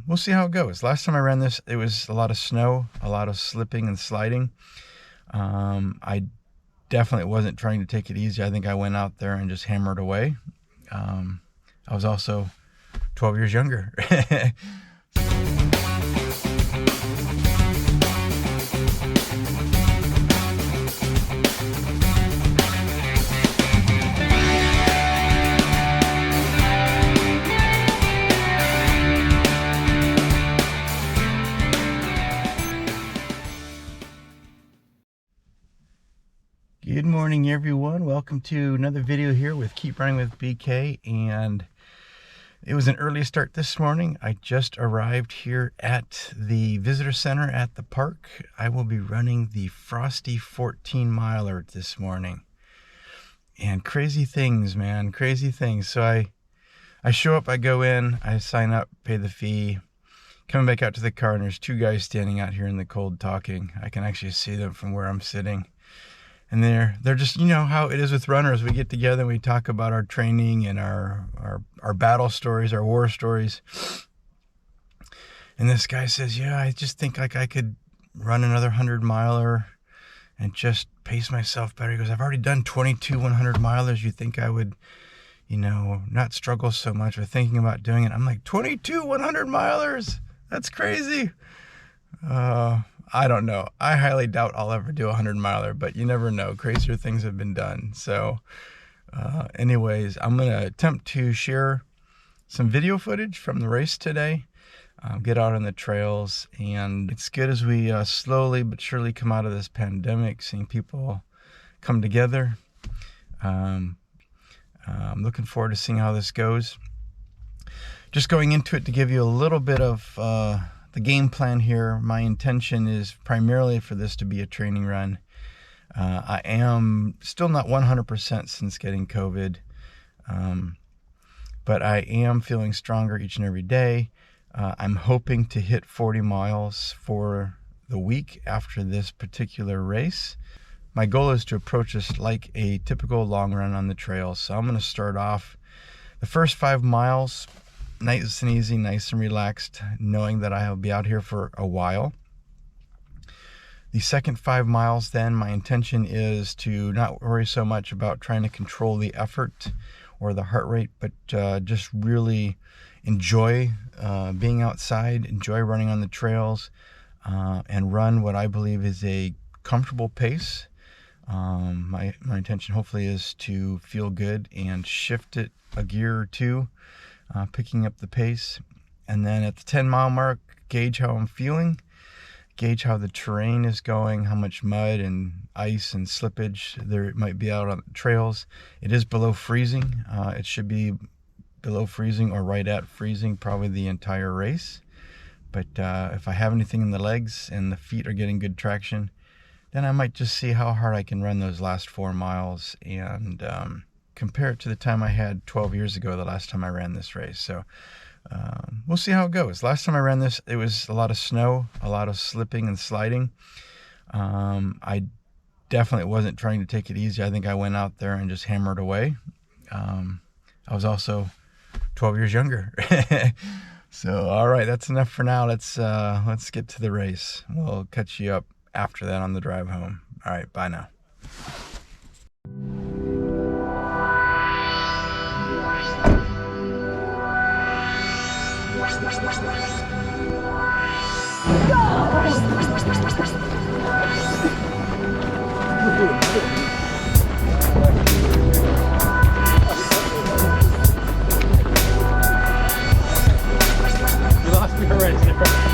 we'll see how it goes. Last time I ran this, it was a lot of snow, a lot of slipping and sliding. I definitely wasn't trying to take it easy. I think I went out there and just hammered away. I was also 12 years younger. Good morning, everyone. Welcome to another video here with Keep Running with BK. And it was an early start this morning. I just arrived here at the visitor center at the park. I will be running the Frosty 14-miler this morning. And crazy things, man, crazy things. So I show up, I go in, I sign up, pay the fee. Coming back out to the car, and there's two guys standing out here in the cold talking. I can actually see them from where I'm sitting. And they're just, you know how it is with runners. We get together and we talk about our training and our battle stories, our war stories. And this guy says, yeah, I just think like I could run another 100-miler and just pace myself better. He goes, I've already done 22 100-milers. You think I would, you know, not struggle so much with thinking about doing it? I'm like, 22 100-milers? That's crazy. I don't know. I highly doubt I'll ever do a 100-miler, but you never know. Crazier things have been done. So anyways, I'm going to attempt to share some video footage from the race today, get out on the trails. And it's good as we slowly but surely come out of this pandemic, seeing people come together. I'm looking forward to seeing how this goes. Just going into it to give you a little bit of the game plan here. My intention is primarily for this to be a training run. I am still not 100% since getting COVID, but I am feeling stronger each and every day. I'm hoping to hit 40 miles for the week after this particular race. My goal is to approach this like a typical long run on the trail. So I'm going to start off the first 5 miles nice and easy, nice and relaxed, knowing that I'll be out here for a while. The second 5 miles, then, my intention is to not worry so much about trying to control the effort or the heart rate, but just really enjoy being outside, enjoy running on the trails, and run what I believe is a comfortable pace. My intention hopefully is to feel good and shift it a gear or two, picking up the pace. And then at the 10-mile mark, gauge how I'm feeling, gauge how the terrain is going, how much mud and ice and slippage there might be out on the trails. It is below freezing. It should be below freezing or right at freezing probably the entire race. But if I have anything in the legs and the feet are getting good traction, then I might just see how hard I can run those last 4 miles and compare it to the time I had 12 years ago, the last time I ran this race. So we'll see how it goes. Last time I ran this, it was a lot of snow, a lot of slipping and sliding. I definitely wasn't trying to take it easy. I think I went out there and just hammered away. I was also 12 years younger. So, all right, that's enough for now. Let's get to the race. We'll catch you up after that on the drive home. All right, bye now. You lost me already, Sarah.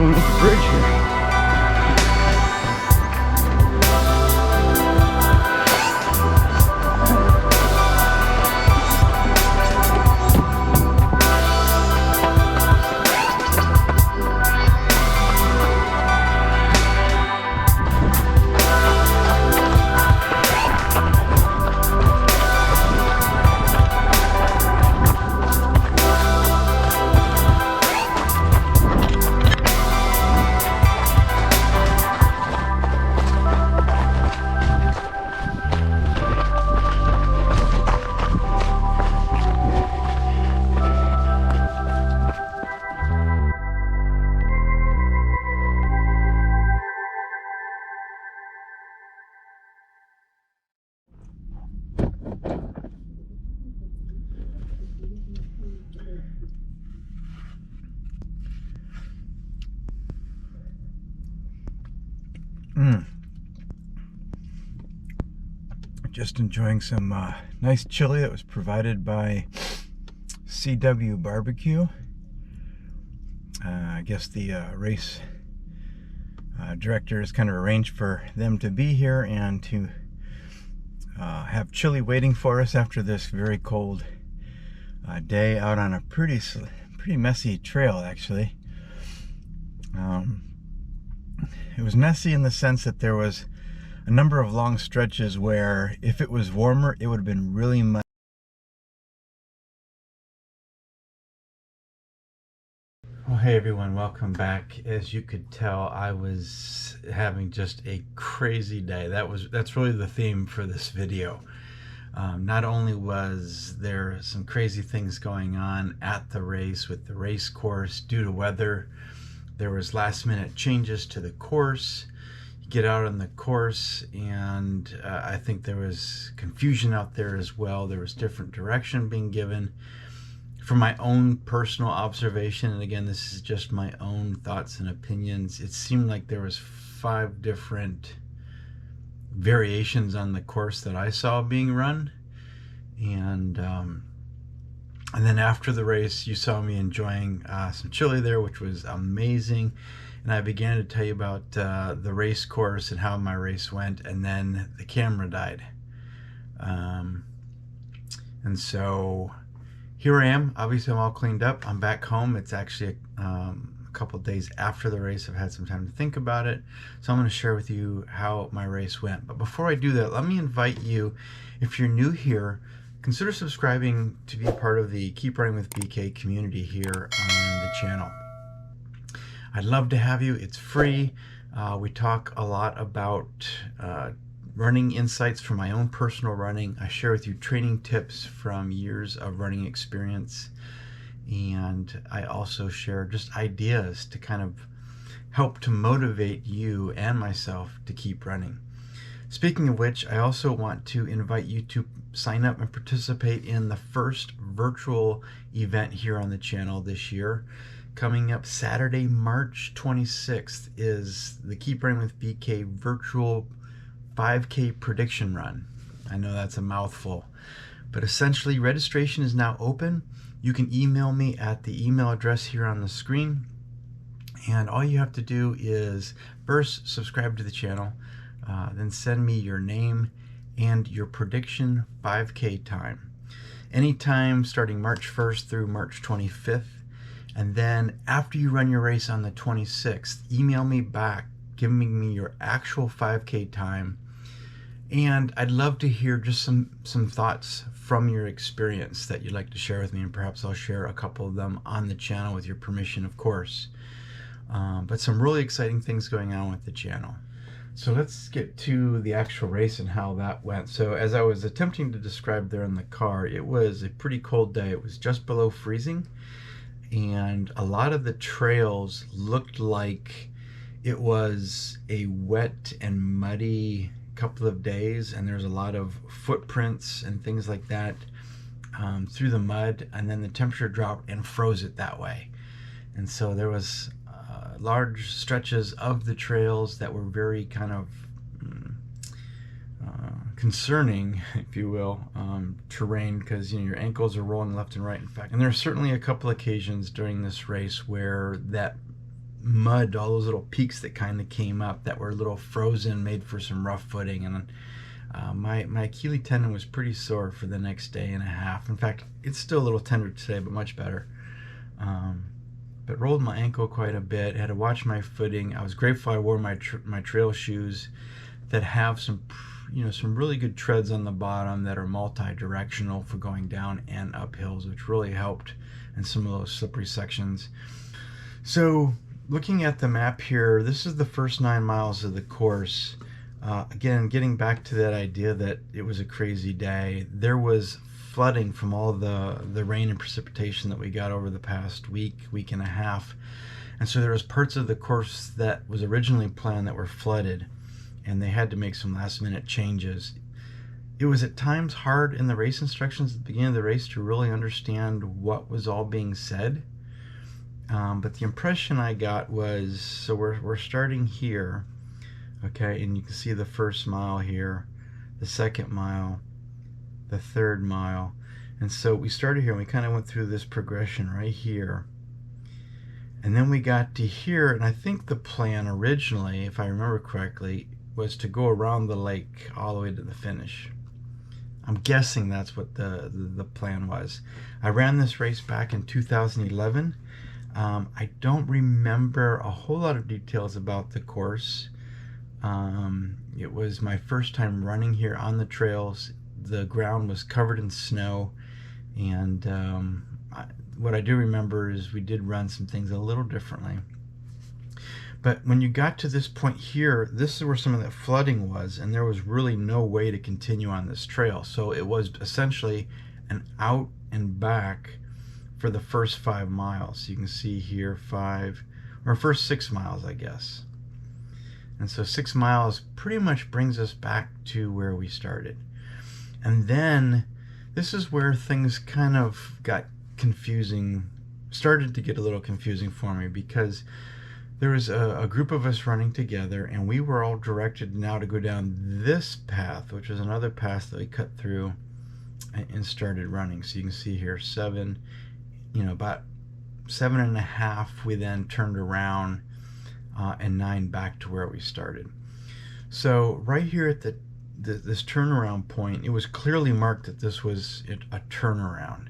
going up the bridge here. Just enjoying some nice chili that was provided by CW Barbecue. I guess the race directors kind of arranged for them to be here and to have chili waiting for us after this very cold day out on a pretty messy trail, actually. It was messy in the sense that there was a number of long stretches where if it was warmer, it would have been really muddy. Well, hey everyone, welcome back. As you could tell, I was having just a crazy day. That's really the theme for this video. Not only was there some crazy things going on at the race with the race course due to weather, there was last minute changes to the course. You get out on the course and I think there was confusion out there as well. There was different direction being given. From my own personal observation, and again, this is just my own thoughts and opinions, it seemed like there was 5 different variations on the course that I saw being run. And then after the race, you saw me enjoying some chili there, which was amazing. And I began to tell you about the race course and how my race went, and then the camera died. And so here I am. Obviously, I'm all cleaned up. I'm back home. It's actually a couple days after the race. I've had some time to think about it. So I'm going to share with you how my race went. But before I do that, let me invite you, if you're new here, consider subscribing to be a part of the Keep Running with BK community here on the channel. I'd love to have you. It's free. We talk a lot about running insights from my own personal running. I share with you training tips from years of running experience. And I also share just ideas to kind of help to motivate you and myself to keep running. Speaking of which, I also want to invite you to sign up and participate in the first virtual event here on the channel this year. Coming up Saturday, March 26th is the Keep Running with BK virtual 5K prediction run. I know that's a mouthful, but essentially registration is now open. You can email me at the email address here on the screen, and all you have to do is first subscribe to the channel, then send me your name and your prediction 5K time. Anytime starting March 1st through March 25th. And then after you run your race on the 26th, email me back, giving me your actual 5K time. And I'd love to hear just some thoughts from your experience that you'd like to share with me, and perhaps I'll share a couple of them on the channel with your permission, of course. But some really exciting things going on with the channel. So let's get to the actual race and how that went. So as I was attempting to describe there in the car, it was a pretty cold day. It was just below freezing, and a lot of the trails looked like it was a wet and muddy couple of days, and there's a lot of footprints and things like that through the mud, and then the temperature dropped and froze it that way. And so there was large stretches of the trails that were very kind of concerning, if you will, terrain, because your ankles are rolling left and right, in fact. And there are certainly a couple occasions during this race where that mud, all those little peaks that kind of came up that were a little frozen, made for some rough footing. And my Achilles tendon was pretty sore for the next day and a half. In fact, it's still a little tender today, but much better. But rolled my ankle quite a bit, had to watch my footing. I was grateful I wore my trail shoes that have some really good treads on the bottom that are multi-directional for going down and up hills, which really helped in some of those slippery sections. So looking at the map here, this is the first 9 miles of the course. Again, getting back to that idea that it was a crazy day, there was flooding from all the rain and precipitation that we got over the past week and a half. And so there was parts of the course that was originally planned that were flooded, and they had to make some last minute changes. It was at times hard in the race instructions at the beginning of the race to really understand what was all being said. But the impression I got was, so we're starting here, okay, and you can see the first mile here, the second mile, the third mile. And so we started here and we kind of went through this progression right here. And then we got to here, and I think the plan originally, if I remember correctly, was to go around the lake all the way to the finish. I'm guessing that's what the plan was. I ran this race back in 2011. I don't remember a whole lot of details about the course. It was my first time running here on the trails. The ground was covered in snow, and what I do remember is we did run some things a little differently. But when you got to this point here, this is where some of that flooding was, and there was really no way to continue on this trail. So it was essentially an out and back for the first 5 miles. You can see here first 6 miles, I guess. And so 6 miles pretty much brings us back to where we started. And then this is where things kind of got confusing, started to get a little confusing for me, because there was a group of us running together, and we were all directed now to go down this path, which was another path that we cut through and started running. So you can see here about 7.5 we then turned around, and 9 back to where we started. So right here at this turnaround point, it was clearly marked that this was a turnaround.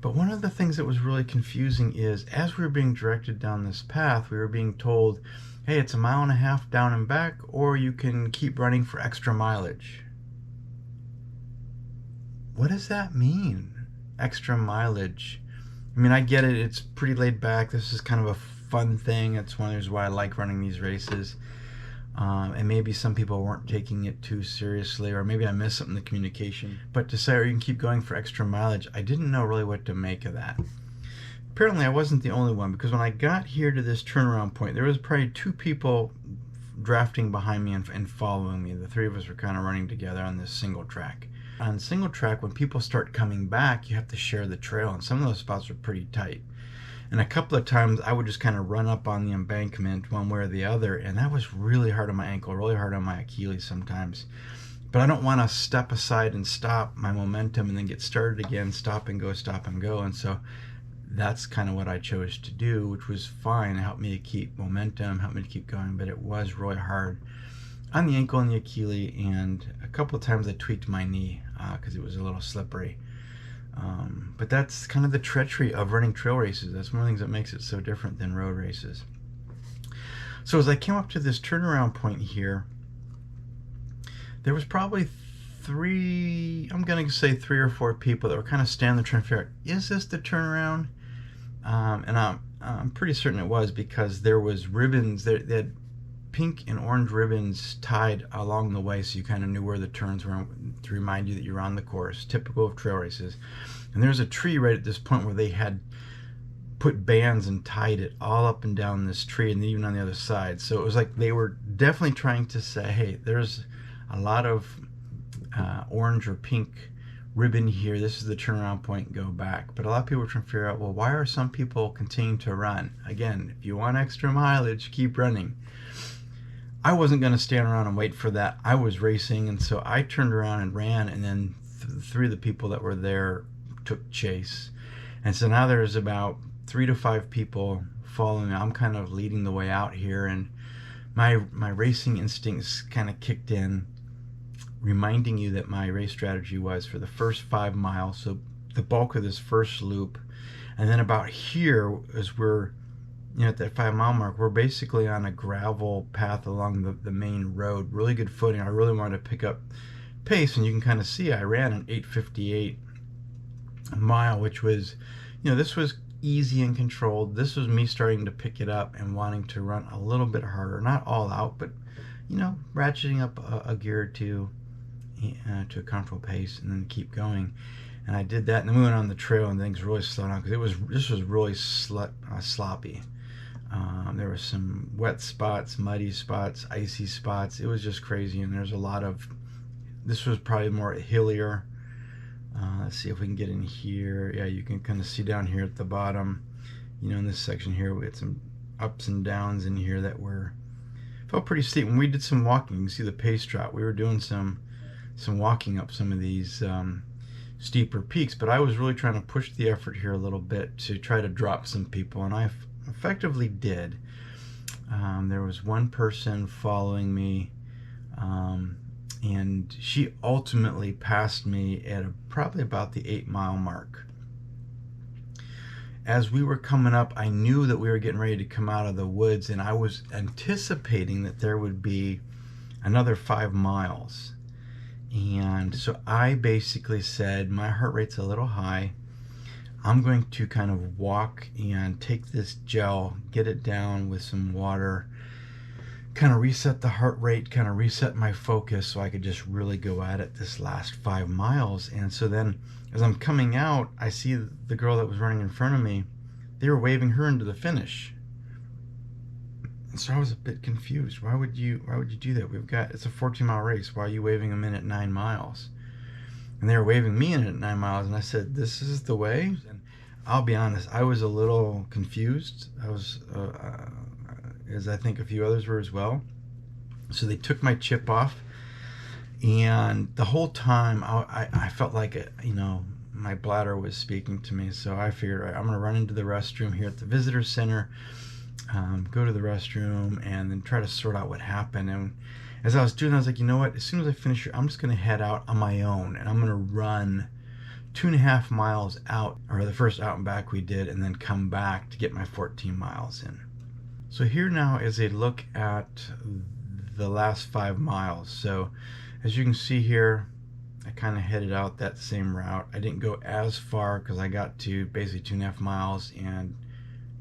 But one of the things that was really confusing is, as we were being directed down this path, we were being told, hey, it's 1.5 miles down and back, or you can keep running for extra mileage. What does that mean, extra mileage? I mean, I get it, it's pretty laid back, this is kind of a fun thing, that's one of the reasons why I like running these races. And maybe some people weren't taking it too seriously, or maybe I missed something in the communication. But to say, or you can keep going for extra mileage, I didn't know really what to make of that. Apparently I wasn't the only one, because when I got here to this turnaround point, there was probably 2 people drafting behind me and following me. The 3 of us were kind of running together on this single track. On single track, when people start coming back, you have to share the trail, and some of those spots are pretty tight. And a couple of times I would just kind of run up on the embankment one way or the other, and that was really hard on my ankle, really hard on my Achilles sometimes. But I don't want to step aside and stop my momentum and then get started again, stop and go. And so that's kind of what I chose to do, which was fine. It helped me to keep momentum, helped me to keep going, but it was really hard on the ankle and the Achilles, and a couple of times I tweaked my knee because it was a little slippery. But that's kind of the treachery of running trail races. That's one of the things that makes it so different than road races. So as I came up to this turnaround point here, there was probably 3 or 4 people that were kind of standing there trying to figure out, is this the turnaround? And I'm pretty certain it was, because there was ribbons, they had pink and orange ribbons tied along the way, so you kind of knew where the turns were to remind you that you're on the course, typical of trail races. And there's a tree right at this point where they had put bands and tied it all up and down this tree, and even on the other side. So it was like they were definitely trying to say, hey, there's a lot of orange or pink ribbon here, this is the turnaround point, go back. But a lot of people were trying to figure out, well, why are some people continuing to run? Again, if you want extra mileage, keep running. I wasn't going to stand around and wait for that. I was racing, and so I turned around and ran, and then 3 of the people that were there took chase. And so now there's about 3 to 5 people following me. I'm kind of leading the way out here, and my racing instincts kind of kicked in, reminding you that my race strategy was for the first 5 miles, so the bulk of this first loop, and then about here, as we're at that 5 mile mark, we're basically on a gravel path along the main road, really good footing. I really wanted to pick up pace, and you can kind of see I ran an 8:58 a mile, which was, this was easy and controlled. This was me starting to pick it up and wanting to run a little bit harder, not all out, but ratcheting up a gear or two to a comfortable pace, and then keep going. And I did that, and then we went on the trail, and things really slowed down because this was really sloppy. There were some wet spots, muddy spots, icy spots. It was just crazy, and there's a lot of. This was probably more hillier. Let's see if we can get in here. Yeah, you can kind of see down here at the bottom. In this section here, we had some ups and downs in here that felt pretty steep. When we did some walking, you can see the pace drop. We were doing some walking up some of these steeper peaks, but I was really trying to push the effort here a little bit to try to drop some people, and I effectively did. There was one person following me, and she ultimately passed me at probably about the 8 mile mark. As we were coming up, I knew that we were getting ready to come out of the woods, and I was anticipating that there would be another 5 miles. And so I basically said, my heart rate's a little high. I'm going to kind of walk and take this gel, get it down with some water, kind of reset the heart rate, kind of reset my focus so I could just really go at it this last 5 miles. And so then as I'm coming out, I see the girl that was running in front of me. They were waving her into the finish. And so I was a bit confused. Why would you do that? It's a 14-mile race. Why are you waving them in at 9 miles? And they were waving me in at 9 miles, and I said, this is the way? And I'll be honest, I was a little confused. I was, as I think a few others were as well. So they took my chip off, and the whole time I felt like my bladder was speaking to me. So I figured, I'm going to run into the restroom here at the visitor center, go to the restroom, and then try to sort out what happened. And as I was doing, I was like, you know what? As soon as I finish here, I'm just going to head out on my own, and I'm going to run 2.5 miles out, or the first out and back we did, and then come back to get my 14 miles in. So here now is a look at the last 5 miles. So as you can see here, I kind of headed out that same route. I didn't go as far because I got to basically 2.5 miles and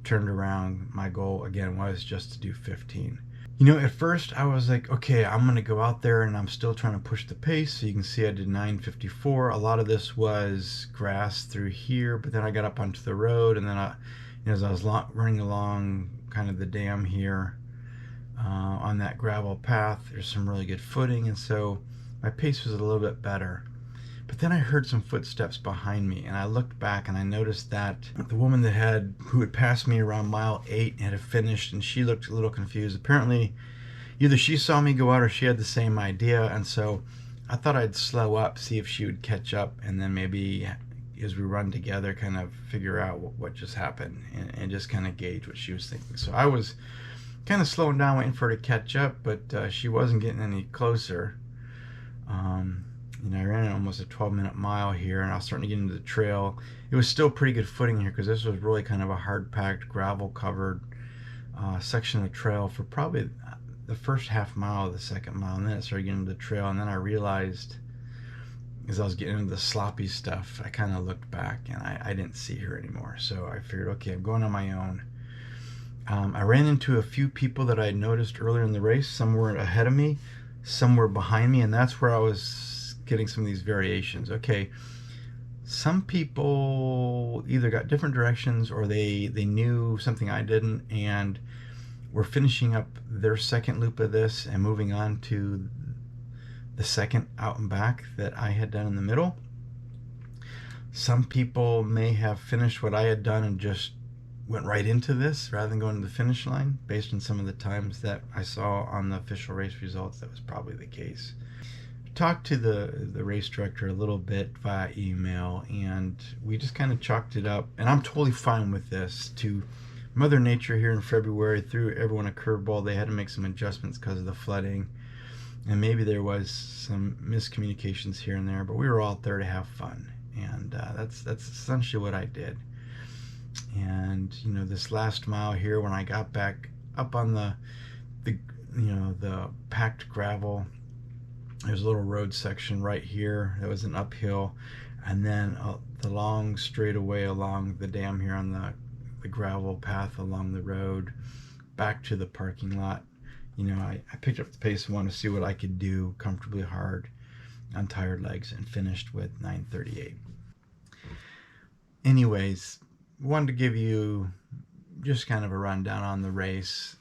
turned around. My goal again was just to do 15. At first I was like, okay, I'm going to go out there, and I'm still trying to push the pace. So you can see I did 9:54. A lot of this was grass through here, but then I got up onto the road, and then as I was running along kind of the dam here on that gravel path, there's some really good footing, and so my pace was a little bit better. But then I heard some footsteps behind me, and I looked back, and I noticed that the woman who had passed me around mile 8 had finished, and she looked a little confused. Apparently, either she saw me go out or she had the same idea, and so I thought I'd slow up, see if she would catch up, and then maybe as we run together, kind of figure out what just happened, and just kind of gauge what she was thinking. So I was kind of slowing down, waiting for her to catch up, but she wasn't getting any closer. I ran almost a 12-minute mile here, and I was starting to get into the trail. It was still pretty good footing here because this was really kind of a hard-packed, gravel-covered section of trail for probably the first half mile of the second mile, and then it started getting into the trail, and then I realized as I was getting into the sloppy stuff, I kind of looked back, and I didn't see her anymore. So I figured, okay, I'm going on my own. I ran into a few people that I had noticed earlier in the race. Some were ahead of me, some were behind me, and that's where I was getting some of these variations. Okay, some people either got different directions, or they knew something I didn't, and were finishing up their second loop of this and moving on to the second out and back that I had done in the middle. Some people may have finished what I had done and just went right into this rather than going to the finish line. Based on some of the times that I saw on the official race results, that was probably the case. Talked to the race director a little bit via email, and we just kind of chalked it up, and I'm totally fine with this, to Mother Nature here in February threw everyone a curveball. They had to make some adjustments because of the flooding, and maybe there was some miscommunications here and there, but we were all there to have fun, and that's essentially what I did. And you know, this last mile here, when I got back up on the the packed gravel, there's a little road section right here that was an uphill, and then the long straightaway along the dam here on the gravel path along the road back to the parking lot. You know, I picked up the pace and wanted to see what I could do comfortably hard on tired legs, and finished with 9:38. Anyways, wanted to give you just kind of a rundown on the race,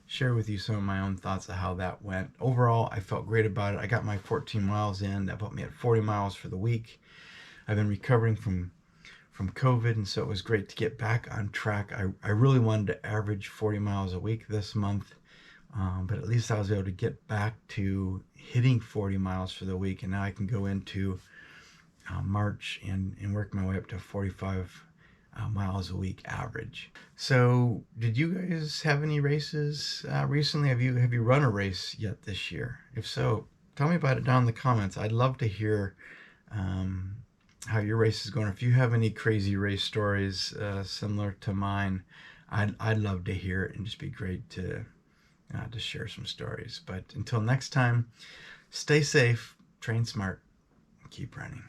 share with you some of my own thoughts of how that went. Overall, I felt great about it. I got my 14 miles in. That put me at 40 miles for the week. I've been recovering from COVID, and so it was great to get back on track. I really wanted to average 40 miles a week this month, but at least I was able to get back to hitting 40 miles for the week, and now I can go into March and work my way up to 45 miles a week average. So did you guys have any races recently? Have you run a race yet this year? If so, tell me about it down in the comments. I'd love to hear how your race is going. If you have any crazy race stories similar to mine, I'd love to hear it, and just be great to share some stories. But until next time, stay safe, train smart, and keep running.